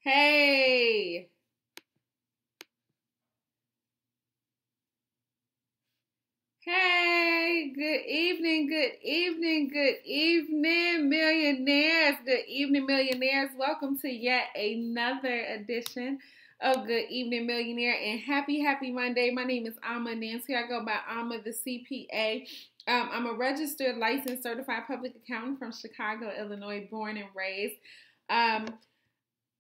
Hey, hey, good evening, millionaires. Good evening, millionaires. Welcome to yet another edition of Good Evening Millionaire and happy Monday. My name is Amma Nancy. I go by Amma the CPA. I'm a registered, licensed, certified public accountant from Chicago, Illinois, born and raised. Um,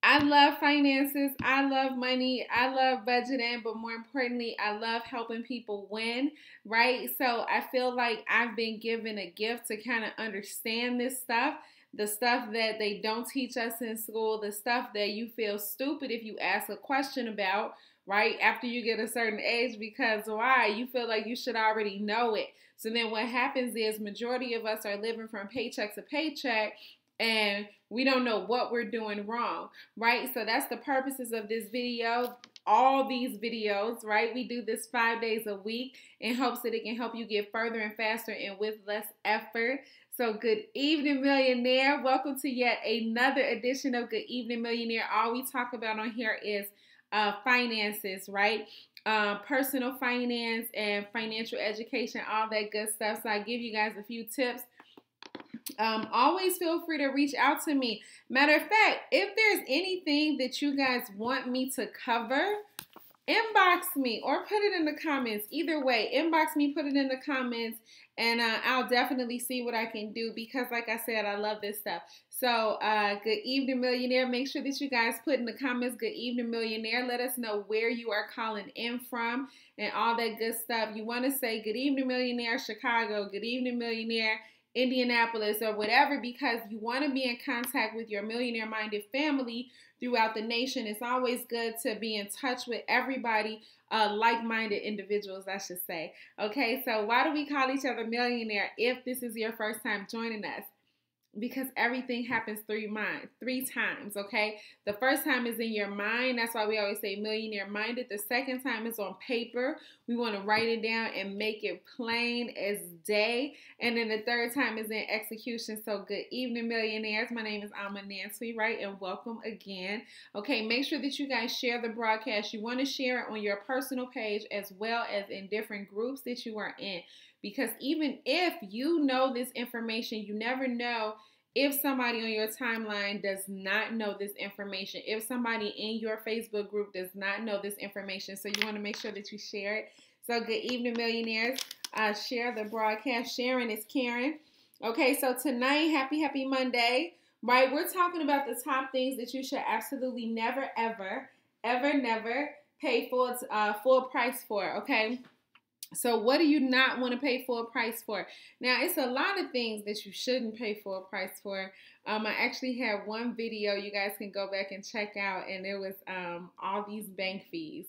I love finances. I love money. I love budgeting, but more importantly, I love helping people win, right? So I feel like I've been given a gift to kind of understand this stuff, the stuff that they don't teach us in school, the stuff that you feel stupid if you ask a question about, right? After you get a certain age, because why? You feel like you should already know it. So then what happens is majority of us are living from paycheck to paycheck and we don't know what we're doing wrong, right? So that's the purposes of this video, all these videos, right? We do this 5 days a week in hopes that it can help you get further and faster and with less effort. So good evening, millionaire. Welcome to yet another edition of Good Evening Millionaire. All we talk about on here is finances, right? Personal finance and financial education, all that good stuff. So I give you guys a few tips. Always feel free to reach out to me. Matter of fact, if there's anything that you guys want me to cover, inbox me or put it in the comments. Either way, inbox me, put it in the comments, and I'll definitely see what I can do because, like I said, I love this stuff. So, good evening, millionaire. Make sure that you guys put in the comments, good evening, millionaire. Let us know where you are calling in from and all that good stuff. You want to say good evening, millionaire, Chicago, good evening, millionaire, Indianapolis, or whatever, because you want to be in contact with your millionaire-minded family throughout the nation. It's always good to be in touch with everybody, like-minded individuals, I should say. Okay, so why do we call each other millionaire if this is your first time joining us? Because everything happens three times, okay? The first time is in your mind. That's why we always say millionaire minded. The second time is on paper. We want to write it down and make it plain as day. And then the third time is in execution. So good evening, millionaires. My name is Amma Nancy, right? And welcome again. Okay, make sure that you guys share the broadcast. You want to share it on your personal page as well as in different groups that you are in. Because even if you know this information, you never know if somebody on your timeline does not know this information, if somebody in your Facebook group does not know this information. So you want to make sure that you share it. So good evening, millionaires. Share the broadcast. Sharon is Karen. Okay, so tonight, happy Monday, right? We're talking about the top things that you should absolutely never, never pay full price for, okay? So what do you not want to pay full price for? Now, it's a lot of things that you shouldn't pay full price for. I actually had one video you guys can go back and check out, and it was all these bank fees,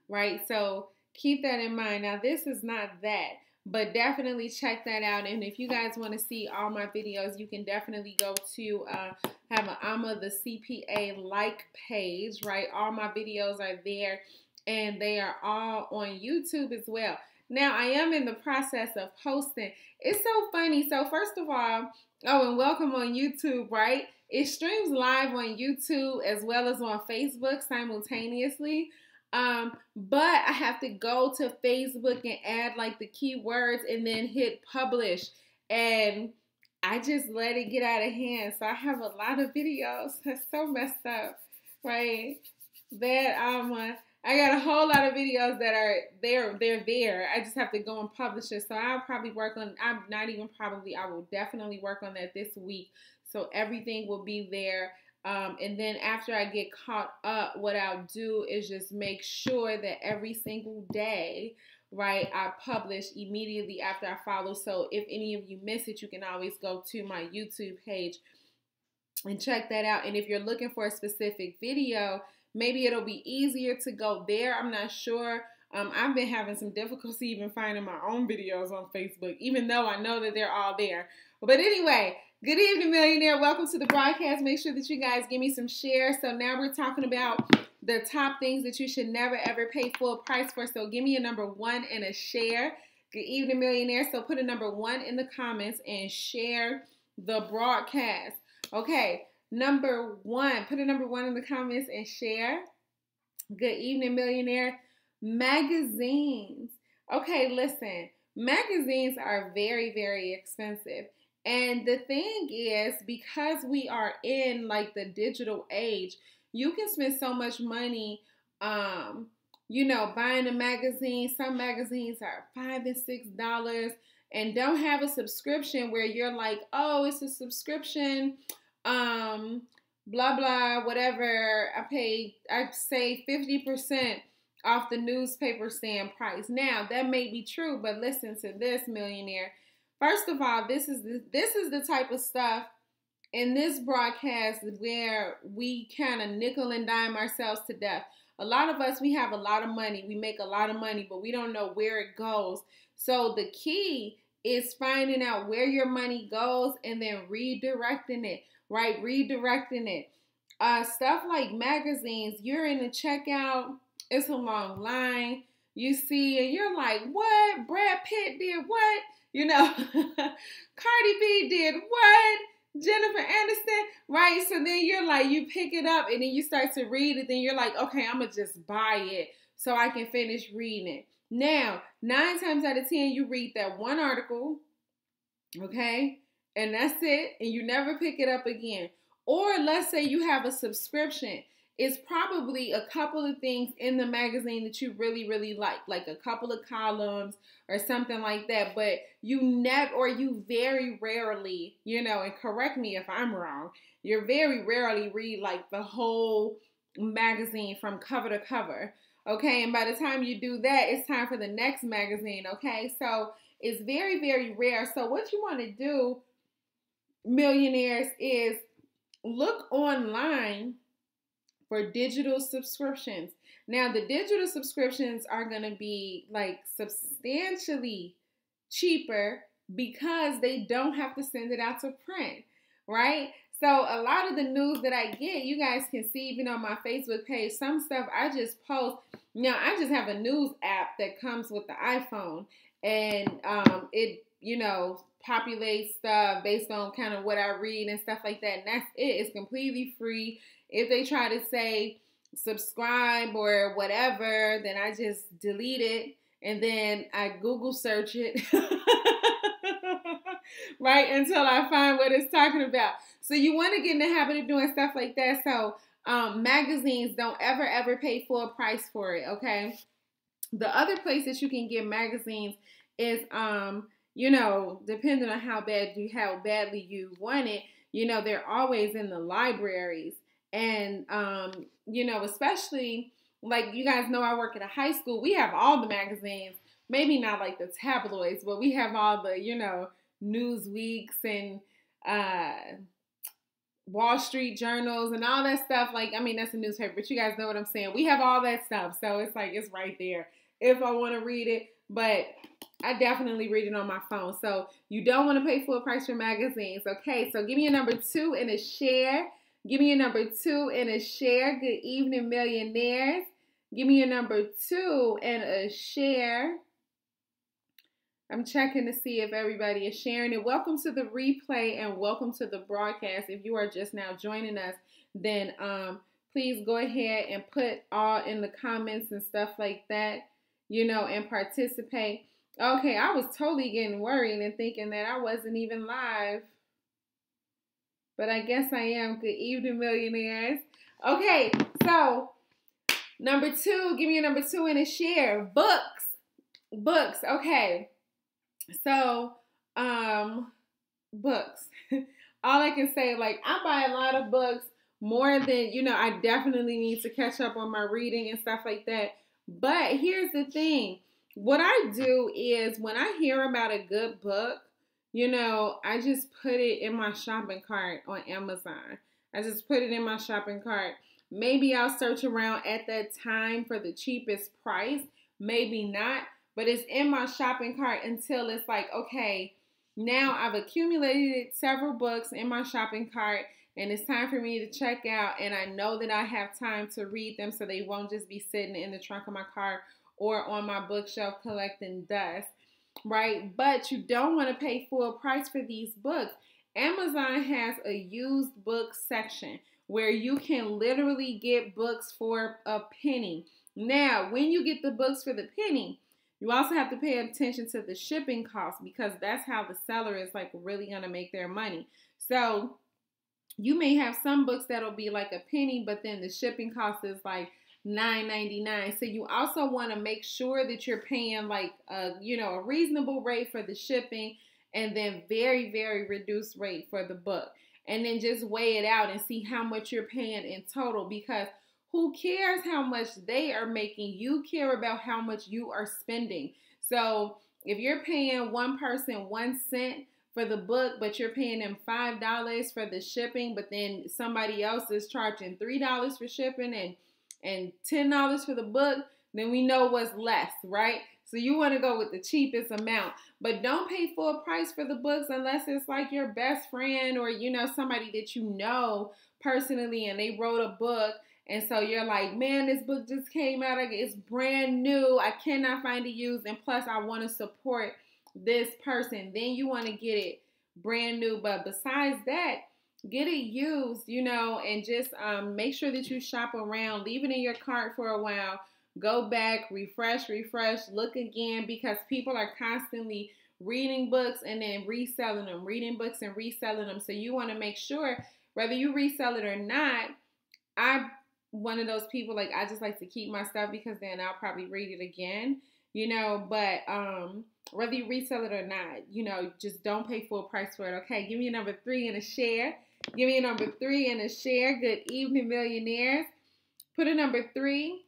right? So keep that in mind. Now, this is not that, but definitely check that out. And if you guys want to see all my videos, you can definitely go to have an AmmaTheCPA like page, right? All my videos are there, and they are all on YouTube as well. Now, I am in the process of posting. It's so funny. So, first of all, and welcome on YouTube, right? It streams live on YouTube as well as on Facebook simultaneously. But I have to go to Facebook and add like the keywords and then hit publish. And I just let it get out of hand. So, I have a lot of videos. That's so messed up, right? That I got a whole lot of videos that are there. They're there. I just have to go and publish it. So I'll probably work on, I will definitely work on that this week. So everything will be there. And then after I get caught up, what I'll do is just make sure that every single day, right, I publish immediately after I follow. So if any of you miss it, you can always go to my YouTube page and check that out. And if you're looking for a specific video, maybe it'll be easier to go there. I'm not sure. I've been having some difficulty even finding my own videos on Facebook, even though I know that they're all there. But anyway, good evening, millionaire. Welcome to the broadcast. Make sure that you guys give me some shares. So now we're talking about the top things that you should never, ever pay full price for. So give me a number 1 and a share. Good evening, millionaire. So put a number 1 in the comments and share the broadcast. Okay. number one. Put a number one in the comments and share. Good evening, millionaire. Magazines. Okay, listen. Magazines are very, very expensive. And the thing is, because we are in like the digital age, you can spend so much money, buying a magazine. Some magazines are $5 and $6 and don't have a subscription where you're like, oh, it's a subscription. Blah blah whatever. I say 50% off the newspaper stand price. Now that may be true, but listen to this, millionaire. First of all, this is the type of stuff in this broadcast where we kind of nickel and dime ourselves to death. A lot of us, we have a lot of money, we make a lot of money, but we don't know where it goes. So the key is finding out where your money goes and then redirecting it. Right, redirecting it. Stuff like magazines, you're in the checkout, it's a long line, you see, and you're like, what? Brad Pitt did what? Cardi B did what? Jennifer Aniston, right? So then you're like, you pick it up and then you start to read it, then you're like, okay, I'm going to just buy it so I can finish reading it. Now, 9 times out of 10, you read that one article, okay? And that's it, and you never pick it up again. Or let's say you have a subscription. It's probably a couple of things in the magazine that you really, really like a couple of columns or something like that. But you very rarely, and correct me if I'm wrong, you very rarely read like the whole magazine from cover to cover. Okay, and by the time you do that, it's time for the next magazine. Okay, so it's very, very rare. So what you want to do, millionaires, is look online for digital subscriptions. Now, the digital subscriptions are going to be like substantially cheaper because they don't have to send it out to print, right? So a lot of the news that I get, you guys can see even on my Facebook page. Some stuff I just post. Now, I just have a news app that comes with the iPhone, and it, populates stuff based on kind of what I read and stuff like that. And that's it. It's completely free. If they try to say subscribe or whatever, then I just delete it and then I Google search it, right, until I find what it's talking about. So you want to get in the habit of doing stuff like that. So magazines, don't ever pay full price for it, okay? The other place that you can get magazines is depending on how badly you want it, they're always in the libraries. And, especially, like, you guys know I work at a high school. We have all the magazines, maybe not like the tabloids, but we have all the, Newsweeks and Wall Street journals and all that stuff. Like, I mean, that's a newspaper, but you guys know what I'm saying. We have all that stuff. So it's like, it's right there if I want to read it. But I definitely read it on my phone. So you don't want to pay full price for magazines. Okay, so give me a number 2 and a share. Give me a number 2 and a share. Good evening, millionaires. Give me a number 2 and a share. I'm checking to see if everybody is sharing it. Welcome to the replay and welcome to the broadcast. If you are just now joining us, then please go ahead and put all in the comments and stuff like that, and participate. Okay, I was totally getting worried and thinking that I wasn't even live. But I guess I am. Good evening, millionaires. Okay, so number 2, give me a number 2 and a share. Books. Okay. So, books. All I can say, like, I buy a lot of books, more than, I definitely need to catch up on my reading and stuff like that. But here's the thing. What I do is when I hear about a good book, I just put it in my shopping cart on Amazon. I just put it in my shopping cart. Maybe I'll search around at that time for the cheapest price. Maybe not. But it's in my shopping cart until it's like, okay, now I've accumulated several books in my shopping cart and it's time for me to check out. And I know that I have time to read them so they won't just be sitting in the trunk of my car or on my bookshelf collecting dust, right? But you don't want to pay full price for these books. Amazon has a used book section where you can literally get books for a penny. Now, when you get the books for the penny, you also have to pay attention to the shipping costs, because that's how the seller is like really going to make their money. So you may have some books that'll be like a penny, but then the shipping cost is like $9.99. So you also want to make sure that you're paying like a reasonable rate for the shipping, and then very, very reduced rate for the book. And then just weigh it out and see how much you're paying in total, because who cares how much they are making? You care about how much you are spending. So if you're paying one person 1 cent for the book, but you're paying them $5 for the shipping, but then somebody else is charging $3 for shipping and $10 for the book, then we know what's less, right? So you want to go with the cheapest amount, but don't pay full price for the books unless it's like your best friend or, somebody that you know personally and they wrote a book. And so you're like, man, this book just came out. It's brand new. I cannot find it used. And plus I want to support this person. Then you want to get it brand new. But besides that, get it used, and just make sure that you shop around. Leave it in your cart for a while. Go back, refresh, look again, because people are constantly reading books and then reselling them, reading books and reselling them. So you want to make sure, whether you resell it or not, I'm one of those people, like, I just like to keep my stuff because then I'll probably read it again, but whether you resell it or not, just don't pay full price for it. Okay, give me a number 3 and a share. Give me a number 3 and a share. Good evening, millionaires. Put a number 3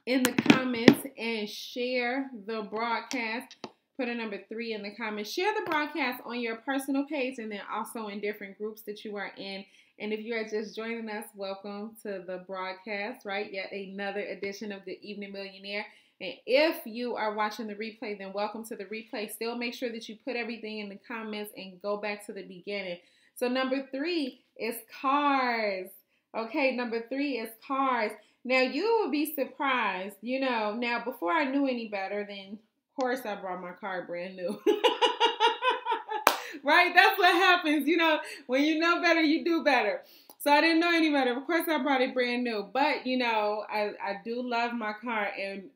in the comments and share the broadcast. Put a number 3 in the comments. Share the broadcast on your personal page and then also in different groups that you are in. And if you are just joining us, welcome to the broadcast, right? Yet another edition of Good Evening Millionaire. And if you are watching the replay, then welcome to the replay. Still make sure that you put everything in the comments and go back to the beginning. So number 3 is cars. Okay, number 3 is cars. Now you will be surprised, now before I knew any better, then of course I brought my car brand new. Right? That's what happens, when you know better, you do better. So I didn't know any better. Of course I brought it brand new, but I do love my car. And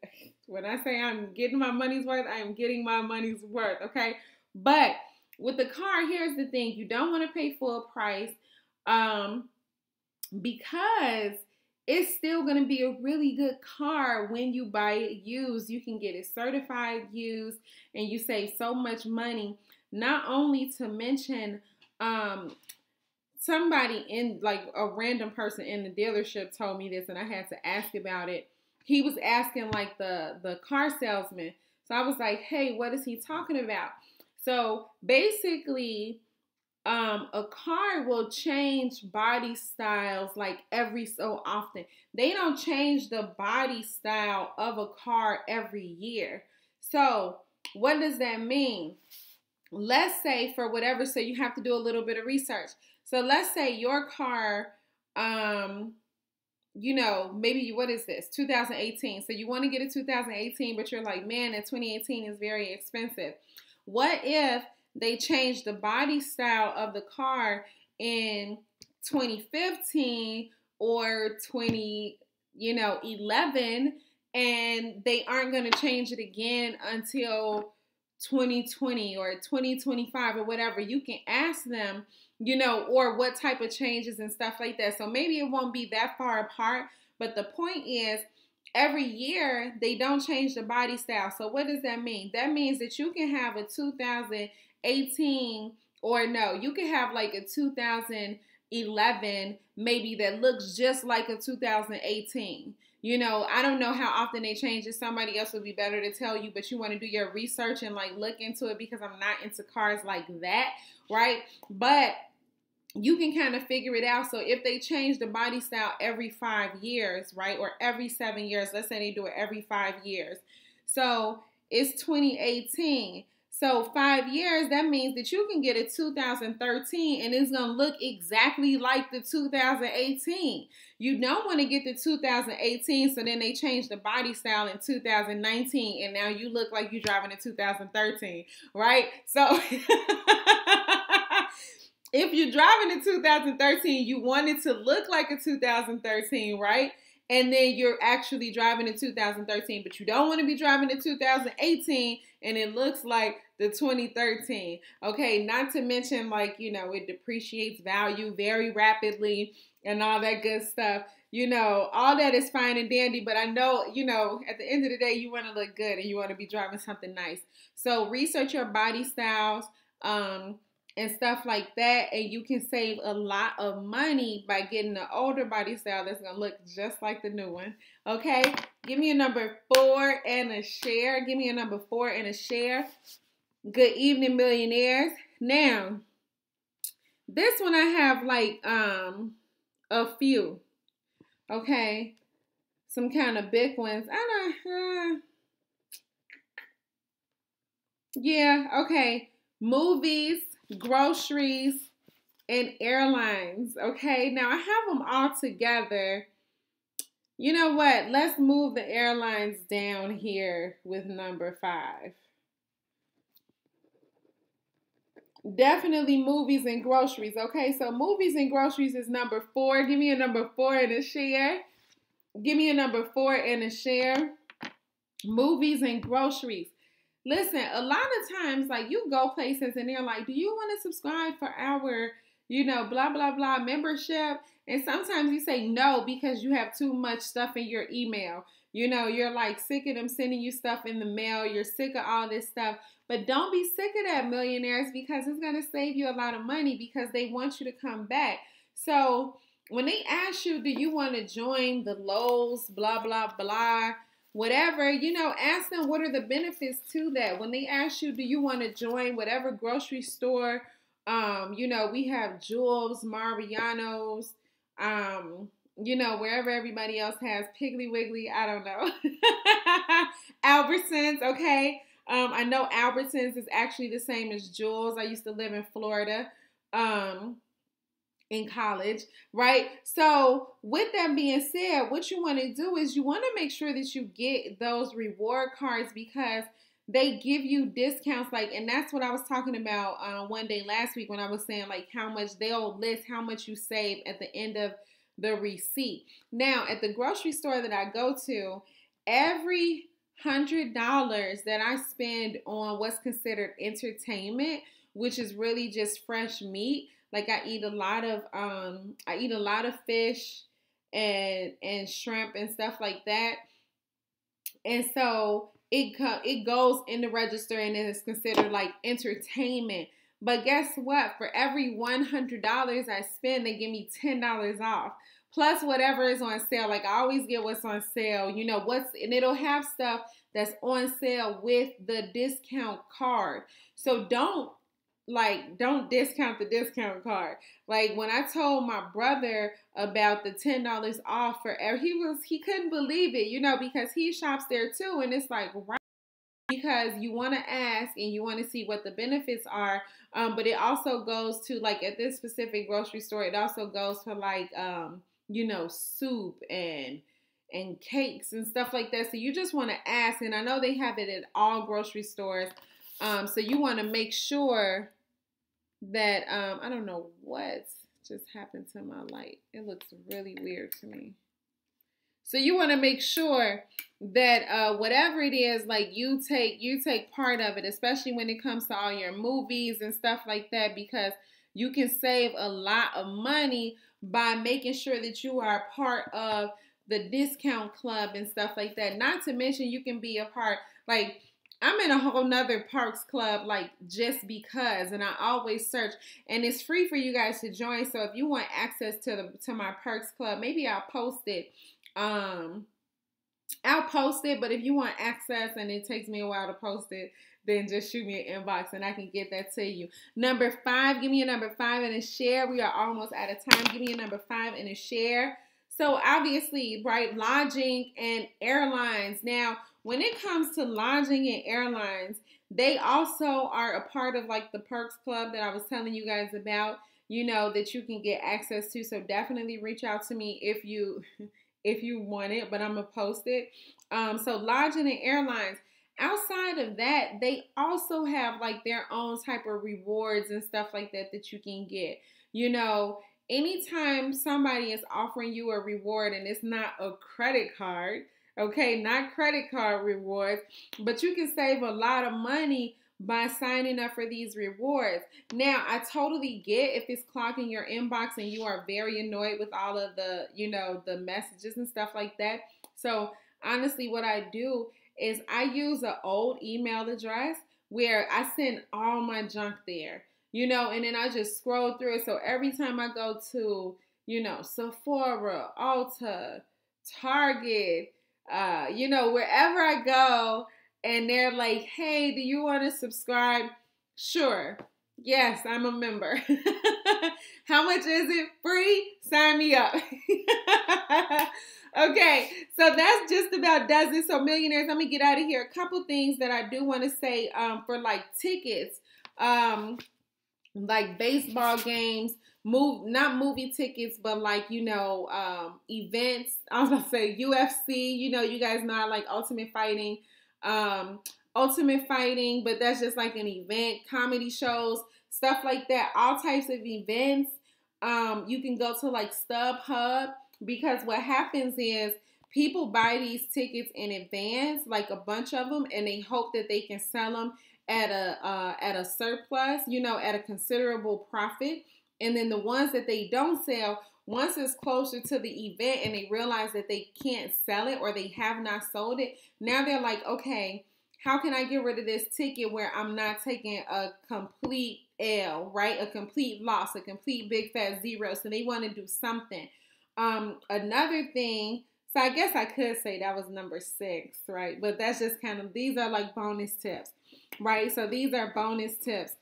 when I say I'm getting my money's worth, I am getting my money's worth. Okay. But with the car, here's the thing. You don't want to pay full price, because it's still going to be a really good car when you buy it used. You can get it certified used and you save so much money. Not only to mention, somebody in, like, a random person in the dealership told me this and I had to ask about it. He was asking like the car salesman. So I was like, hey, what is he talking about? So basically, a car will change body styles like every so often. They don't change the body style of a car every year. So what does that mean? Let's say for whatever, so you have to do a little bit of research. So let's say your car, maybe, what is this? 2018. So you want to get a 2018, but you're like, man, that 2018 is very expensive. What if they changed the body style of the car in 2015 or 2011, and they aren't going to change it again until 2020 or 2025 or whatever? You can ask them, or what type of changes and stuff like that. So maybe it won't be that far apart, but the point is, every year they don't change the body style. So what does that mean? That means that you can have a 2018, or no, you can have like a 2011 maybe that looks just like a 2018. I don't know how often they change it. Somebody else would be better to tell you, but you want to do your research and like look into it, because I'm not into cars like that, right? But you can kind of figure it out. So if they change the body style every 5 years, right, or every 7 years, let's say they do it every 5 years. So it's 2018. So 5 years, that means that you can get a 2013 and it's going to look exactly like the 2018. You don't want to get the 2018, so then they change the body style in 2019 and now you look like you're driving a 2013, right? So if you're driving a 2013, you want it to look like a 2013, right? And then you're actually driving a 2013, but you don't want to be driving a 2018 and it looks like the 2013. Okay, not to mention, like, you know, it depreciates value very rapidly and all that good stuff. You know, all that is fine and dandy, but I know, you know, at the end of the day, you want to look good and you want to be driving something nice. So research your body styles. And stuff like that, and you can save a lot of money by getting an older body style that's gonna look just like the new one. Okay, give me a number 4 and a share. Give me a number 4 and a share. Good evening, millionaires. Now, this one I have like a few. Okay, some kind of big ones. I don't. Yeah. Okay. Movies, groceries, and airlines. Okay, now I have them all together. You know what? Let's move the airlines down here with number 5. Definitely movies and groceries. Okay, so movies and groceries is number 4. Give me a number 4 and a share. Give me a number 4 and a share. Movies and groceries. Listen, a lot of times, like, you go places and they're like, do you want to subscribe for our, you know, blah, blah, blah membership? And sometimes you say no because you have too much stuff in your email. You know, you're like sick of them sending you stuff in the mail. You're sick of all this stuff. But don't be sick of that, millionaires, because it's going to save you a lot of money because they want you to come back. So when they ask you, do you want to join the Lowe's, blah, blah, blah, whatever, you know, ask them what are the benefits to that. When they ask you, do you want to join whatever grocery store, you know, we have Jewel's, Mariano's, you know, wherever everybody else has, Piggly Wiggly, I don't know. Albertsons, okay. I know Albertsons is actually the same as Jewel's. I used to live in Florida. In college, right? So with that being said, what you want to do is you want to make sure that you get those reward cards because they give you discounts. Like, and that's what I was talking about one day last week when I was saying like how much they'll list how much you save at the end of the receipt. Now at the grocery store that I go to, every $100 that I spend on what's considered entertainment, which is really just fresh meat. Like I eat a lot of fish and shrimp and stuff like that. And so it goes in the register and it is considered like entertainment. But guess what? For every $100 I spend, they give me $10 off. Plus whatever is on sale. Like I always get what's on sale. You know and it'll have stuff that's on sale with the discount card. So don't discount the discount card. Like when I told my brother about the $10 off he couldn't believe it, you know, because he shops there too. And it's like, right, because you want to ask and you want to see what the benefits are. But it also goes to like at this specific grocery store, it also goes for like, you know, soup and cakes and stuff like that. So you just want to ask, and I know they have it at all grocery stores. So you want to make sure that, I don't know what just happened to my light. It looks really weird to me. So you want to make sure that whatever it is, like you take part of it, especially when it comes to all your movies and stuff like that, because you can save a lot of money by making sure that you are a part of the discount club and stuff like that. Not to mention you can be a part, like I'm in a whole nother Perks Club, like just because, and I always search, and it's free for you guys to join. So if you want access to my Perks Club, maybe I'll post it. But if you want access and it takes me a while to post it, then just shoot me an inbox and I can get that to you. Number 5, give me a number 5 and a share. We are almost out of time. Give me a number 5 and a share. So obviously, right, lodging and airlines. Now, when it comes to lodging and airlines, they also are a part of like the Perks Club that I was telling you guys about, you know, that you can get access to. So definitely reach out to me if you want it, but I'm going to post it. So lodging and airlines, outside of that, they also have like their own type of rewards and stuff like that that you can get. You know, anytime somebody is offering you a reward and it's not a credit card, okay, not credit card rewards, but you can save a lot of money by signing up for these rewards. Now, I totally get if it's clogging your inbox and you are very annoyed with all of the, the messages and stuff like that. So, honestly, what I do is I use an old email address where I send all my junk there, and then I just scroll through it. So every time I go to, Sephora, Ulta, Target, wherever I go, and they're like, hey, do you want to subscribe? Sure. Yes, I'm a member. How much is it? Free? Sign me up. Okay, so that's just about does it. So millionaires, let me get out of here. A couple things that I do want to say for like tickets, like baseball games, not movie tickets, but like, events. I was going to say UFC, you guys know I like Ultimate Fighting, but that's just like an event, comedy shows, stuff like that, all types of events. You can go to like StubHub, because what happens is people buy these tickets in advance, like a bunch of them, and they hope that they can sell them at a surplus, at a considerable profit. And then the ones that they don't sell, once it's closer to the event and they realize that they can't sell it or they have not sold it, now they're like, okay, how can I get rid of this ticket where I'm not taking a complete L, right? A complete loss, a complete big fat zero. So they want to do something. Another thing, so I guess I could say that was number 6, right? But that's just these are like bonus tips, right? So these are bonus tips.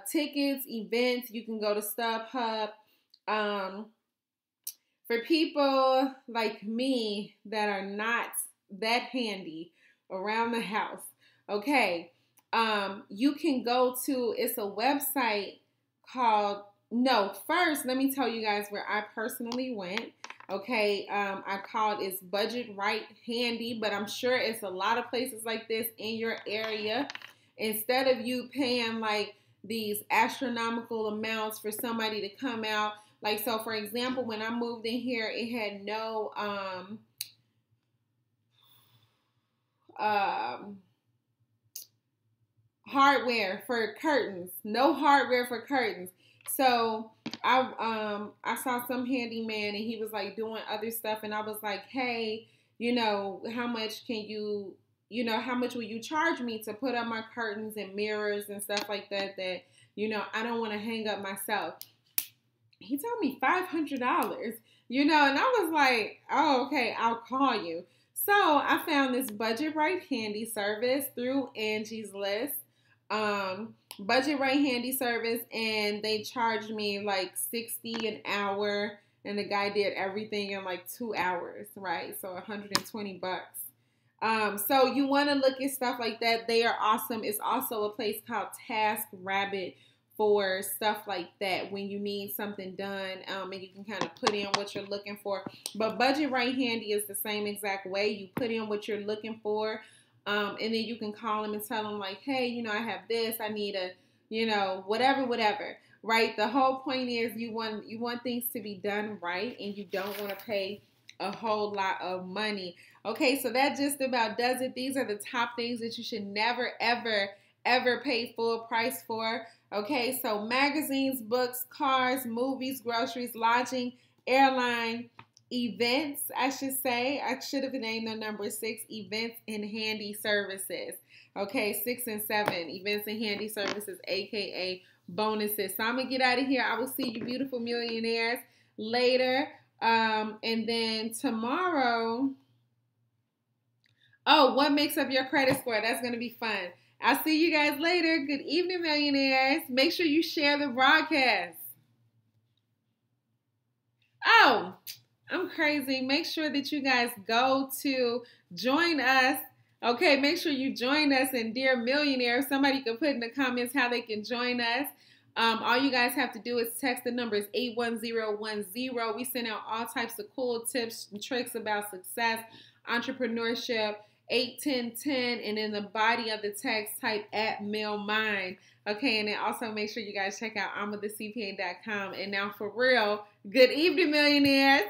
Tickets, events, you can go to StubHub. For people like me that are not that handy around the house, okay, you can go to, it's a website called, no, first, let me tell you guys where I personally went. Okay, I called, it's Budget Right Handy, but I'm sure it's a lot of places like this in your area. Instead of you paying like these astronomical amounts for somebody to come out, like, so for example, when I moved in here, it had no hardware for curtains, no hardware for curtains. So I saw some handyman and he was like doing other stuff, and I was like, hey, how much can you, how much will you charge me to put up my curtains and mirrors and stuff like that I don't want to hang up myself. He told me $500, and I was like, oh, okay, I'll call you. So I found this Budget Right Handy service through Angie's List. Budget Right Handy service, and they charged me like $60 an hour, and the guy did everything in like 2 hours, right? So $120. So you want to look at stuff like that. They are awesome. It's also a place called TaskRabbit for stuff like that when you need something done, and you can kind of put in what you're looking for. But Budget Right Handy is the same exact way. You put in what you're looking for, and then you can call them and tell them like, hey, I have this, I need a, whatever, right? The whole point is you want things to be done right, and you don't want to pay a whole lot of money. Okay, so that just about does it. These are the top things that you should never, ever, ever pay full price for. Okay, so magazines, books, cars, movies, groceries, lodging, airline, events, I should say. I should have named the number 6, events and handy services. Okay, 6 and 7, events and handy services, aka bonuses. So I'm going to get out of here. I will see you beautiful millionaires later. And then tomorrow, what makes up your credit score? That's going to be fun. I'll see you guys later. Good evening, millionaires. Make sure you share the broadcast. Oh, I'm crazy. Make sure that you guys go to join us. Okay, make sure you join us. And dear millionaires, somebody can put in the comments how they can join us. All you guys have to do is text the numbers 81010. We send out all types of cool tips and tricks about success, entrepreneurship, 81010, and in the body of the text type @mailmine. Okay, and then also make sure you guys check out AmmaTheCPA.com. And now for real, good evening, millionaires.